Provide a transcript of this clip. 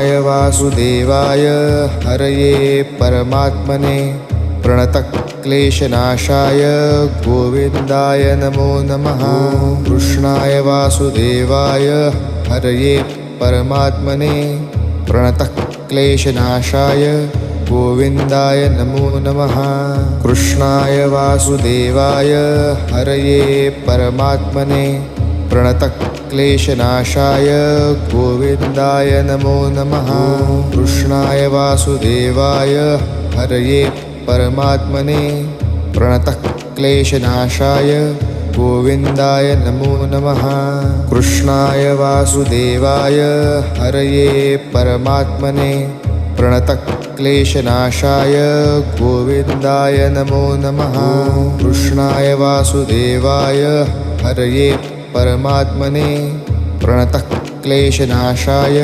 कृष्णाय वासुदेवाय हरये परमात्मने प्रणतक्लेशनाशाय गोविन्दाय नमो नमः। कृष्णाय वासुदेवाय हरये परमात्मने प्रणतक्लेशनाशाय गोविन्दाय नमो नमः। कृष्णाय वासुदेवाय हरये परमात्मने प्रणतक्लेशनाशाय गोविन्दाय नमो नमः। कृष्णाय वासुदेवाय हरये परमात्मने प्रणतक्लेशनाशाय गोविन्दाय नमो नमः। कृष्णाय वासुदेवाय हरये परमात्मने प्रणतक्लेशनाशाय गोविन्दाय नमो नमः। कृष्णाय वासुदेवाय हरये परमात्मने प्रणतक्लेशनाशाय